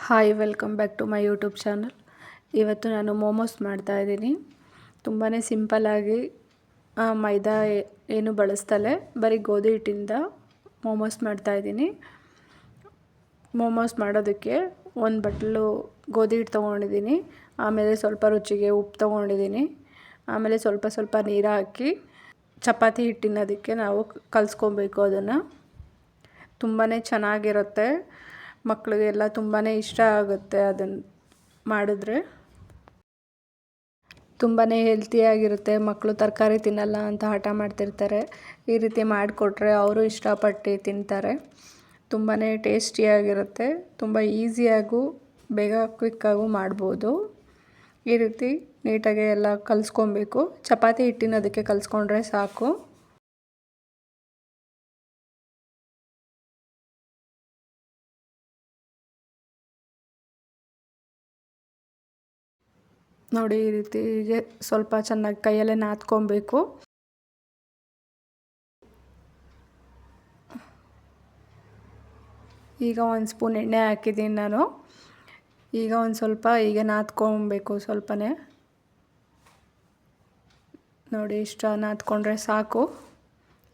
Hi welcome back to my YouTube channel. ಇವತ್ತು ನಾನು ಮೋಮೋಸ್ ಮಾಡ್ತಾಯಿದ್ದೀನಿ. ತುಂಬಾ ಸಿಂಪಲ್ಲಾಗಿ ಮೈದಾ ಏನು ಬಳಸ್ತಲೇ ಬರೀ ಗೋಧಿ ಹಿಟ್ಟಿಂದ ಮೋಮೋಸ್ ಮಾಡ್ತಾಯಿದ್ದೀನಿ. ಮೋಮೋಸ್ ಮಾಡೋದಕ್ಕೆ ಒಂದು ಬಟ್ಲು ಗೋಧಿ ಹಿಟ್ಟು ತೊಗೊಂಡಿದ್ದೀನಿ. ಆಮೇಲೆ ಸ್ವಲ್ಪ ರುಚಿಗೆ ಉಪ್ಪು ತೊಗೊಂಡಿದ್ದೀನಿ. ಆಮೇಲೆ ಸ್ವಲ್ಪ ನೀರು ಹಾಕಿ ಚಪಾತಿ ಹಿಟ್ಟಿನದಕ್ಕೆ ನಾವು ಕಲಿಸ್ಕೊಬೇಕು. ಅದನ್ನು ತುಂಬಾ ಚೆನ್ನಾಗಿರುತ್ತೆ. ಮಕ್ಕಳಿಗೆಲ್ಲ ತುಂಬಾ ಇಷ್ಟ ಆಗುತ್ತೆ. ಅದನ್ನು ಮಾಡಿದ್ರೆ ತುಂಬಾ ಹೆಲ್ತಿಯಾಗಿರುತ್ತೆ. ಮಕ್ಕಳು ತರಕಾರಿ ತಿನ್ನಲ್ಲ ಅಂತ ಹಠ ಮಾಡ್ತಿರ್ತಾರೆ. ಈ ರೀತಿ ಮಾಡಿಕೊಟ್ರೆ ಅವರು ಇಷ್ಟಪಟ್ಟು ತಿಂತಾರೆ. ತುಂಬಾ ಟೇಸ್ಟಿಯಾಗಿರುತ್ತೆ. ತುಂಬ ಈಸಿಯಾಗೂ ಬೇಗ ಕ್ವಿಕ್ಕಾಗೂ ಮಾಡ್ಬೋದು. ಈ ರೀತಿ ನೀಟಾಗಿ ಎಲ್ಲ ಕಲಿಸ್ಕೊಬೇಕು. ಚಪಾತಿ ಹಿಟ್ಟಿನ ಅದಕ್ಕೆ ಕಲಿಸ್ಕೊಂಡ್ರೆ ಸಾಕು. ನೋಡಿ, ಈ ರೀತಿಗೆ ಸ್ವಲ್ಪ ಚೆನ್ನಾಗಿ ಕೈಯಲ್ಲೇ ನಾದ್ಕೊಬೇಕು. ಈಗ ಒಂದು ಸ್ಪೂನ್ ಎಣ್ಣೆ ಹಾಕಿದ್ದೀನಿ ನಾನು. ಈಗ ಒಂದು ಸ್ವಲ್ಪ ನಾದ್ಕೊಬೇಕು ಸ್ವಲ್ಪನೇ. ನೋಡಿ, ಇಷ್ಟ ನಾದ್ಕೊಂಡ್ರೆ ಸಾಕು.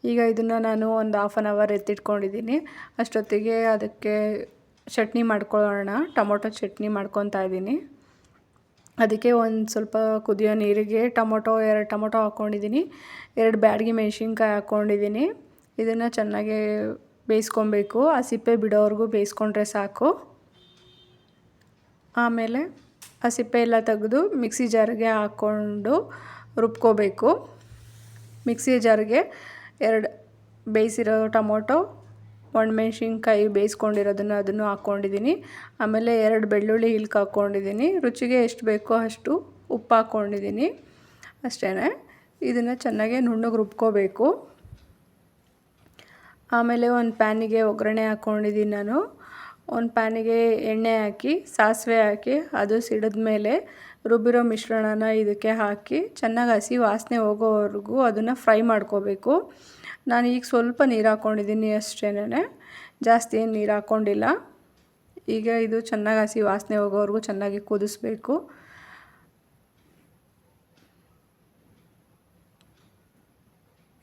ಈಗ ಇದನ್ನು ನಾನು ಒಂದು ಹಾಫ್ ಆನ್ ಅವರ್ ಎತ್ತಿಟ್ಕೊಂಡಿದ್ದೀನಿ. ಅಷ್ಟೊತ್ತಿಗೆ ಅದಕ್ಕೆ ಚಟ್ನಿ ಮಾಡ್ಕೊಳ್ಳೋಣ. ಟೊಮೊಟೊ ಚಟ್ನಿ ಮಾಡ್ಕೊತಾ ಇದ್ದೀನಿ. ಅದಕ್ಕೆ ಒಂದು ಸ್ವಲ್ಪ ಕುದಿಯೋ ನೀರಿಗೆ ಎರಡು ಟೊಮೊಟೊ ಹಾಕ್ಕೊಂಡಿದ್ದೀನಿ. 2 ಬ್ಯಾಡಗಿ ಮೆಣಸಿನ್ಕಾಯಿ ಹಾಕ್ಕೊಂಡಿದ್ದೀನಿ. ಇದನ್ನು ಚೆನ್ನಾಗಿ ಬೇಯಿಸ್ಕೊಬೇಕು. ಆ ಸಿಪ್ಪೆ ಬಿಡೋವರೆಗೂ ಬೇಯಿಸ್ಕೊಂಡ್ರೆ ಸಾಕು. ಆಮೇಲೆ ಆ ಸಿಪ್ಪೆ ಎಲ್ಲ ತೆಗೆದು ಮಿಕ್ಸಿ ಜಾರ್ಗೆ ಹಾಕ್ಕೊಂಡು ರುಬ್ಕೋಬೇಕು. ಮಿಕ್ಸಿ ಜಾರ್ಗೆ 2 ಬೇಯಿಸಿರೋ ಟೊಮೊಟೊ, ಒಣಮೆಣ್ಸಿನ್ಕಾಯಿ ಬೇಯಿಸ್ಕೊಂಡಿರೋದನ್ನು ಅದನ್ನು ಹಾಕ್ಕೊಂಡಿದ್ದೀನಿ. ಆಮೇಲೆ 2 ಬೆಳ್ಳುಳ್ಳಿ ಇಲ್ಕ್ ಹಾಕ್ಕೊಂಡಿದ್ದೀನಿ. ರುಚಿಗೆ ಎಷ್ಟು ಬೇಕೋ ಅಷ್ಟು ಉಪ್ಪು ಹಾಕ್ಕೊಂಡಿದ್ದೀನಿ. ಅಷ್ಟೇ. ಇದನ್ನು ಚೆನ್ನಾಗಿ ನುಣ್ಣಗೆ ರುಬ್ಕೋಬೇಕು. ಆಮೇಲೆ ಒಂದು ಪ್ಯಾನಿಗೆ ಒಗ್ಗರಣೆ ಹಾಕ್ಕೊಂಡಿದ್ದೀನಿ ನಾನು. ಒಂದು ಪ್ಯಾನಿಗೆ ಎಣ್ಣೆ ಹಾಕಿ ಸಾಸಿವೆ ಹಾಕಿ ಅದು ಸಿಡಿದ ಮೇಲೆ ರುಬ್ಬಿರೋ ಮಿಶ್ರಣನ ಇದಕ್ಕೆ ಹಾಕಿ ಚೆನ್ನಾಗಿ ಹಸಿ ವಾಸನೆ ಹೋಗೋವರೆಗೂ ಅದನ್ನು ಫ್ರೈ ಮಾಡ್ಕೋಬೇಕು. ನಾನು ಈಗ ಸ್ವಲ್ಪ ನೀರು ಹಾಕ್ಕೊಂಡಿದ್ದೀನಿ ಅಷ್ಟೇನೆ, ಜಾಸ್ತಿ ಏನು ನೀರು ಹಾಕ್ಕೊಂಡಿಲ್ಲ. ಈಗ ಇದು ಚೆನ್ನಾಗಿ ಹಸಿ ವಾಸನೆ ಹೋಗೋವರೆಗೂ ಚೆನ್ನಾಗಿ ಕುದಿಸ್ಬೇಕು.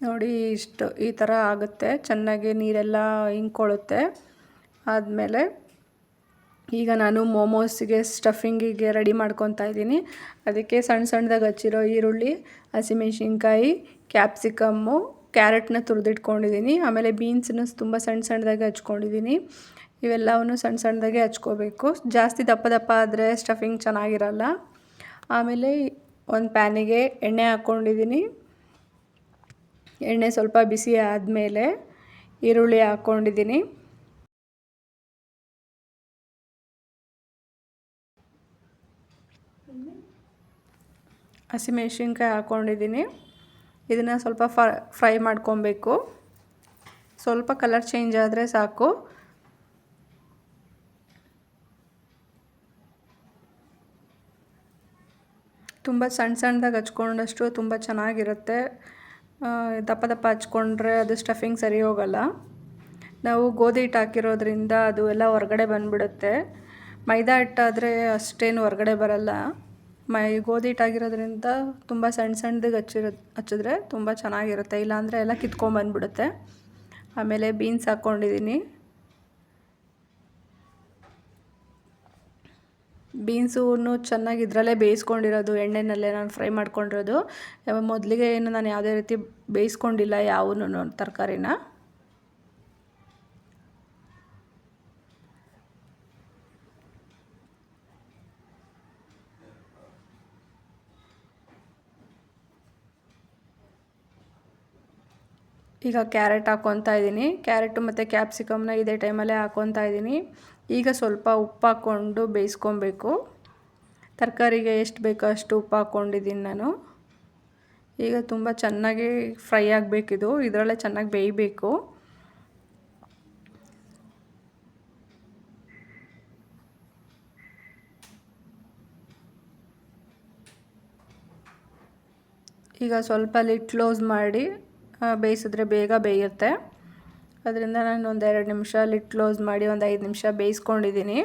ನೋಡಿ, ಈ ಥರ ಆಗುತ್ತೆ. ಚೆನ್ನಾಗಿ ನೀರೆಲ್ಲ ಹಿಂಕೊಳ್ಳುತ್ತೆ. ಆದಮೇಲೆ ಈಗ ನಾನು ಮೋಮೋಸ್ಗೆ ಸ್ಟಫಿಂಗಿಗೆ ರೆಡಿ ಮಾಡ್ಕೊತಾ ಇದ್ದೀನಿ. ಅದಕ್ಕೆ ಸಣ್ಣದಾಗಿ ಹಚ್ಚಿರೋ ಈರುಳ್ಳಿ, ಹಸಿಮೆಣ್ಸಿನ್ಕಾಯಿ, ಕ್ಯಾಪ್ಸಿಕಮ್ಮು, ಕ್ಯಾರೆಟ್ನ ತುರಿದಿಟ್ಕೊಂಡಿದ್ದೀನಿ. ಆಮೇಲೆ ಬೀನ್ಸನ್ನು ತುಂಬ ಸಣ್ಣದಾಗಿ ಹಚ್ಕೊಂಡಿದ್ದೀನಿ. ಇವೆಲ್ಲವನ್ನು ಸಣ್ಣದಾಗೆ ಹಚ್ಕೋಬೇಕು. ಜಾಸ್ತಿ ದಪ್ಪ ಆದರೆ ಸ್ಟಫಿಂಗ್ ಚೆನ್ನಾಗಿರಲ್ಲ. ಆಮೇಲೆ ಒಂದು ಪ್ಯಾನಿಗೆ ಎಣ್ಣೆ ಹಾಕ್ಕೊಂಡಿದ್ದೀನಿ. ಎಣ್ಣೆ ಸ್ವಲ್ಪ ಬಿಸಿ ಆದಮೇಲೆ ಈರುಳ್ಳಿ ಹಾಕ್ಕೊಂಡಿದ್ದೀನಿ. ಹಸಿಮೆಣ್ಸಿನ್ಕಾಯಿ ಹಾಕ್ಕೊಂಡಿದ್ದೀನಿ. ಇದನ್ನು ಸ್ವಲ್ಪ ಫ್ರೈ ಮಾಡ್ಕೊಬೇಕು. ಸ್ವಲ್ಪ ಕಲರ್ ಚೇಂಜ್ ಆದರೆ ಸಾಕು. ತುಂಬ ಸಣ್ಣದಾಗಿ ಹಚ್ಕೊಂಡಷ್ಟು ತುಂಬ ಚೆನ್ನಾಗಿರುತ್ತೆ. ದಪ್ಪ ಹಚ್ಕೊಂಡ್ರೆ ಅದು ಸ್ಟಫಿಂಗ್ ಸರಿ ಹೋಗಲ್ಲ. ನಾವು ಗೋಧಿ ಹಿಟ್ಟು ಹಾಕಿರೋದ್ರಿಂದ ಅದು ಎಲ್ಲ ಹೊರಗಡೆ ಬಂದುಬಿಡುತ್ತೆ. ಮೈದಾ ಹಿಟ್ಟಾದರೆ ಅಷ್ಟೇನು ಹೊರಗಡೆ ಬರಲ್ಲ. ಗೋಧಿ ಹಿಟ್ಟಾಗಿರೋದ್ರಿಂದ ತುಂಬ ಸಣ್ಣದಾಗಿ ಹಚ್ಚಿದ್ರೆ ತುಂಬ ಚೆನ್ನಾಗಿರುತ್ತೆ. ಇಲ್ಲಾಂದರೆ ಎಲ್ಲ ಕಿತ್ಕೊಂಡ್ಬಂದ್ಬಿಡುತ್ತೆ. ಆಮೇಲೆ ಬೀನ್ಸ್ ಹಾಕ್ಕೊಂಡಿದ್ದೀನಿ. ಬೀನ್ಸನ್ನು ಚೆನ್ನಾಗಿ ಇದರಲ್ಲೇ ಬೇಯಿಸ್ಕೊಂಡಿರೋದು, ಎಣ್ಣೆನಲ್ಲೇ ನಾನು ಫ್ರೈ ಮಾಡ್ಕೊಂಡಿರೋದು. ಮೊದಲಿಗೆ ನಾನು ಯಾವುದೇ ರೀತಿ ಬೇಯಿಸ್ಕೊಂಡಿಲ್ಲ ಯಾವನ್ನೂ ತರಕಾರಿನ. ಈಗ ಕ್ಯಾರೆಟ್ ಹಾಕ್ಕೊತಾ ಇದ್ದೀನಿ. ಕ್ಯಾರೆಟು ಮತ್ತು ಕ್ಯಾಪ್ಸಿಕಮ್ನ ಇದೇ ಟೈಮಲ್ಲೇ ಹಾಕ್ಕೊತಾ ಇದ್ದೀನಿ. ಈಗ ಸ್ವಲ್ಪ ಉಪ್ಪು ಹಾಕ್ಕೊಂಡು ಬೇಯಿಸ್ಕೊಬೇಕು. ತರಕಾರಿಗೆ ಎಷ್ಟು ಬೇಕೋ ಅಷ್ಟು ಉಪ್ಪು ಹಾಕ್ಕೊಂಡಿದ್ದೀನಿ ನಾನು. ಈಗ ತುಂಬ ಚೆನ್ನಾಗಿ ಫ್ರೈ ಆಗಬೇಕಿದು. ಇದರಲ್ಲೇ ಚೆನ್ನಾಗಿ ಬೇಯಬೇಕು. ಈಗ ಸ್ವಲ್ಪ ಲಿಡ್ ಕ್ಲೋಸ್ ಮಾಡಿ ಬೇಯಿಸಿದ್ರೆ ಬೇಗ ಬೇಯುತ್ತೆ. ಅದರಿಂದ ನಾನು ಒಂದು 2 ನಿಮಿಷ ಲಿಡ್ ಕ್ಲೋಸ್ ಮಾಡಿ ಒಂದು 5 ನಿಮಿಷ ಬೇಯಿಸ್ಕೊಂಡಿದ್ದೀನಿ.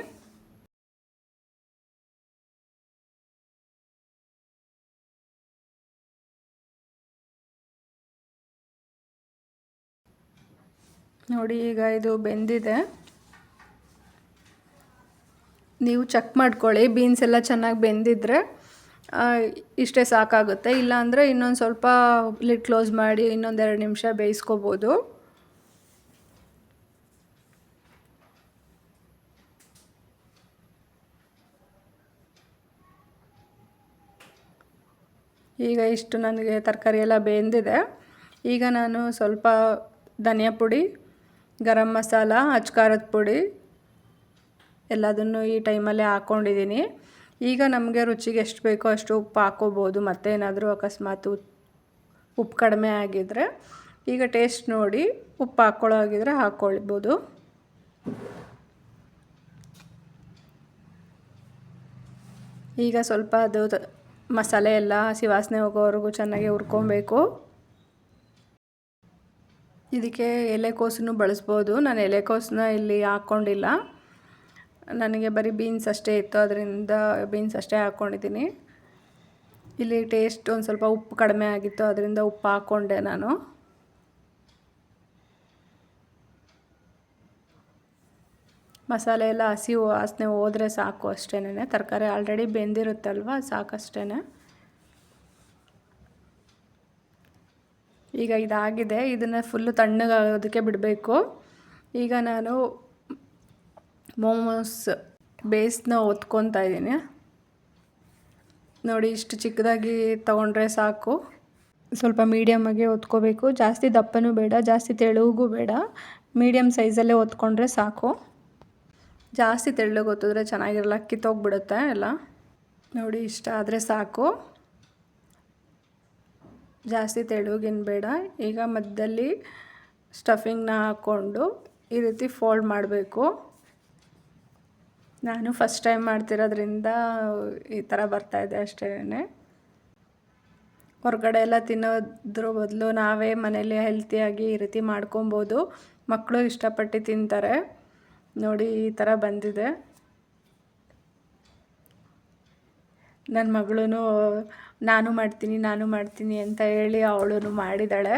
ನೋಡಿ ಈಗ ಇದು ಬೆಂದಿದೆ. ನೀವು ಚೆಕ್ ಮಾಡ್ಕೊಳ್ಳಿ, ಬೀನ್ಸ್ ಎಲ್ಲ ಚೆನ್ನಾಗಿ ಬೆಂದಿದ್ರೆ ಇಷ್ಟೇ ಸಾಕಾಗುತ್ತೆ. ಇಲ್ಲಾಂದರೆ ಇನ್ನೊಂದು ಸ್ವಲ್ಪ ಲಿಡ್ ಕ್ಲೋಸ್ ಮಾಡಿ ಇನ್ನೊಂದೆರಡು ನಿಮಿಷ ಬೇಯಿಸ್ಕೋಬೋದು. ಈಗ ಇಷ್ಟು ನನಗೆ ತರಕಾರಿ ಎಲ್ಲ ಬೆಂದಿದೆ. ಈಗ ನಾನು ಸ್ವಲ್ಪ ಧನಿಯಾ ಪುಡಿ, ಗರಂ ಮಸಾಲ, ಅಚ್ಕಾರದ ಪುಡಿ ಎಲ್ಲದನ್ನು ಈ ಟೈಮಲ್ಲೇ ಹಾಕ್ಕೊಂಡಿದ್ದೀನಿ. ಈಗ ನಮಗೆ ರುಚಿಗೆ ಎಷ್ಟು ಬೇಕೋ ಅಷ್ಟು ಉಪ್ಪು ಹಾಕ್ಕೋಬೋದು. ಮತ್ತೇನಾದರೂ ಅಕಸ್ಮಾತ್ ಉಪ್ಪು ಕಡಿಮೆ ಆಗಿದ್ದರೆ ಈಗ ಟೇಸ್ಟ್ ನೋಡಿ ಉಪ್ಪು ಹಾಕ್ಕೊಳ್ಳೋ ಆಗಿದ್ರೆ ಹಾಕ್ಕೊಳ್ಬೋದು. ಈಗ ಸ್ವಲ್ಪ ಅದು ಮಸಾಲೆ ಎಲ್ಲ ಹಸಿ ವಾಸನೆ ಹೋಗೋವರೆಗೂ ಚೆನ್ನಾಗಿ ಹುರ್ಕೊಬೇಕು. ಇದಕ್ಕೆ ಎಲೆಕೋಸನ್ನು ಬಳಸ್ಬೋದು. ನಾನು ಎಲೆಕೋಸನ್ನ ಇಲ್ಲಿ ಹಾಕ್ಕೊಂಡಿಲ್ಲ, ನನಗೆ ಬರೀ ಬೀನ್ಸ್ ಅಷ್ಟೇ ಇತ್ತು, ಅದರಿಂದ ಬೀನ್ಸ್ ಅಷ್ಟೇ ಹಾಕ್ಕೊಂಡಿದ್ದೀನಿ. ಇಲ್ಲಿ ಟೇಸ್ಟ್ ಒಂದು ಸ್ವಲ್ಪ ಉಪ್ಪು ಕಡಿಮೆ ಆಗಿತ್ತು, ಅದರಿಂದ ಉಪ್ಪು ಹಾಕ್ಕೊಂಡೆ ನಾನು. ಮಸಾಲೆ ಎಲ್ಲ ಹಸಿ ವಾಸನೆ ಹೋದರೆ ಸಾಕು ಅಷ್ಟೇನೆ. ತರಕಾರಿ ಆಲ್ರೆಡಿ ಬೆಂದಿರುತ್ತಲ್ವ, ಸಾಕಷ್ಟೇ. ಈಗ ಇದಾಗಿದೆ, ಇದನ್ನು ಫುಲ್ಲು ತಣ್ಣಗಾಗೋದಕ್ಕೆ ಬಿಡಬೇಕು. ಈಗ ನಾನು ಮೋಮೋಸ್ ಬೇಸ್ನ ಒತ್ಕೊತಾ ಇದ್ದೀನಿ. ನೋಡಿ ಇಷ್ಟು ಚಿಕ್ಕದಾಗಿ ತೊಗೊಂಡ್ರೆ ಸಾಕು. ಸ್ವಲ್ಪ ಮೀಡಿಯಮಾಗೆ ಒತ್ಕೋಬೇಕು, ಜಾಸ್ತಿ ದಪ್ಪನೂ ಬೇಡ, ಜಾಸ್ತಿ ತೆಳುಗೂ ಬೇಡ, ಮೀಡಿಯಮ್ ಸೈಜಲ್ಲೇ ಒತ್ಕೊಂಡ್ರೆ ಸಾಕು. ಜಾಸ್ತಿ ತೆಳ್ಳಗೆ ಒತ್ತಿದ್ರೆ ಚೆನ್ನಾಗಿರಲ್ಲ, ಕಿತ್ತೋಗ್ಬಿಡುತ್ತೆ ಎಲ್ಲ. ನೋಡಿ ಇಷ್ಟ ಆದರೆ ಸಾಕು, ಜಾಸ್ತಿ ತೆಳುಗೇನು ಬೇಡ. ಈಗ ಮಧ್ಯದಲ್ಲಿ ಸ್ಟಫಿಂಗ್ನ ಹಾಕ್ಕೊಂಡು ಈ ರೀತಿ ಫೋಲ್ಡ್ ಮಾಡಬೇಕು. ನಾನು ಫಸ್ಟ್ ಟೈಮ್ ಮಾಡ್ತಿರೋದ್ರಿಂದ ಈ ಥರ ಬರ್ತಾಯಿದೆ ಅಷ್ಟೇ. ಹೊರಗಡೆ ಎಲ್ಲ ತಿನ್ನೋದ್ರ ಬದಲು ನಾವೇ ಮನೇಲಿ ಹೆಲ್ತಿಯಾಗಿ ಈ ರೀತಿ ಮಾಡ್ಕೊಬೋದು. ಮಕ್ಕಳು ಇಷ್ಟಪಟ್ಟು ತಿಂತಾರೆ. ನೋಡಿ ಈ ಥರ ಬಂದಿದೆ. ನನ್ನ ಮಗಳೂ ನಾನು ಮಾಡ್ತೀನಿ ಅಂತ ಹೇಳಿ ಅವಳು ಮಾಡಿದ್ದಾಳೆ.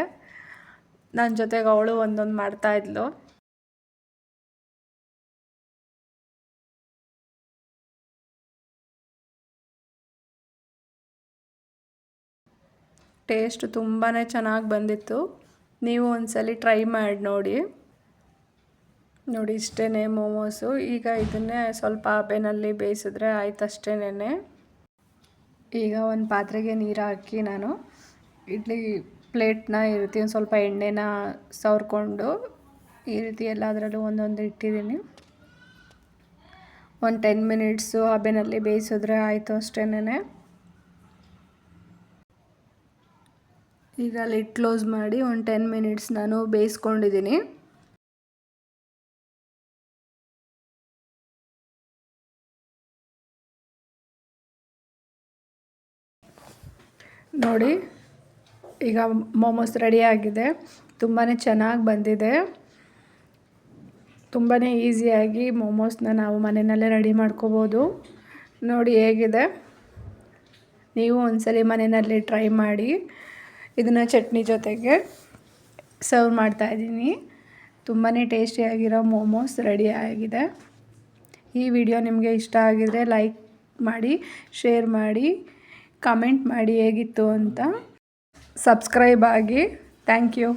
ನನ್ನ ಜೊತೆಗೆ ಅವಳು ಒಂದೊಂದು ಮಾಡ್ತಾಯಿದ್ಲು. ಟೇಸ್ಟ್ ತುಂಬಾ ಚೆನ್ನಾಗಿ ಬಂದಿತ್ತು. ನೀವು ಒಂದ್ಸಲ ಟ್ರೈ ಮಾಡಿ ನೋಡಿ. ನೋಡಿ ಇಷ್ಟೇ ಮೋಮೋಸು. ಈಗ ಇದನ್ನೇ ಸ್ವಲ್ಪ ಹಬೆನಲ್ಲಿ ಬೇಯಿಸಿದ್ರೆ ಆಯ್ತು ಅಷ್ಟೇನೆ. ಈಗ ಒಂದು ಪಾತ್ರೆಗೆ ನೀರು ಹಾಕಿ ನಾನು ಇಡ್ಲಿ ಪ್ಲೇಟ್ನ ಈ ರೀತಿ ಒಂದು ಸ್ವಲ್ಪ ಎಣ್ಣೆನ ಸವರ್ಕೊಂಡು ಈ ರೀತಿ ಎಲ್ಲದರಲ್ಲೂ ಒಂದೊಂದು ಇಟ್ಟಿದ್ದೀನಿ. ಒಂದು 10 ಮಿನಿಟ್ಸು ಹಬೆನಲ್ಲಿ ಬೇಯಿಸಿದ್ರೆ ಆಯಿತು ಅಷ್ಟೇನೆ. ಈಗ ಲಿಡ್ ಕ್ಲೋಸ್ ಮಾಡಿ ಒಂದು 10 ಮಿನಿಟ್ಸ್ ನಾನು ಬೇಯಿಸ್ಕೊಂಡಿದ್ದೀನಿ. ನೋಡಿ ಈಗ ಮೋಮೋಸ್ ರೆಡಿ ಆಗಿದೆ. ತುಂಬಾ ಚೆನ್ನಾಗಿ ಬಂದಿದೆ. ತುಂಬಾ ಈಸಿಯಾಗಿ ಮೋಮೋಸ್ನ ನಾವು ಮನೆಯಲ್ಲೇ ರೆಡಿ ಮಾಡ್ಕೋಬೋದು. ನೋಡಿ ಹೇಗಿದೆ, ನೀವು ಒಂದ್ಸಲಿ ಮನೆಯಲ್ಲಿ ಟ್ರೈ ಮಾಡಿ. ಇದನ್ನು ಚಟ್ನಿ ಜೊತೆಗೆ ಸರ್ವ್ ಮಾಡ್ತಾಯಿದ್ದೀನಿ. ತುಂಬಾ ಟೇಸ್ಟಿಯಾಗಿರೋ ಮೋಮೋಸ್ ರೆಡಿ ಆಗಿದೆ. ಈ ವಿಡಿಯೋ ನಿಮಗೆ ಇಷ್ಟ ಆಗಿದರೆ ಲೈಕ್ ಮಾಡಿ, ಶೇರ್ ಮಾಡಿ, ಕಮೆಂಟ್ ಮಾಡಿ ಹೇಗಿತ್ತು ಅಂತ. ಸಬ್ಸ್ಕ್ರೈಬ್ ಆಗಿ. Thank you.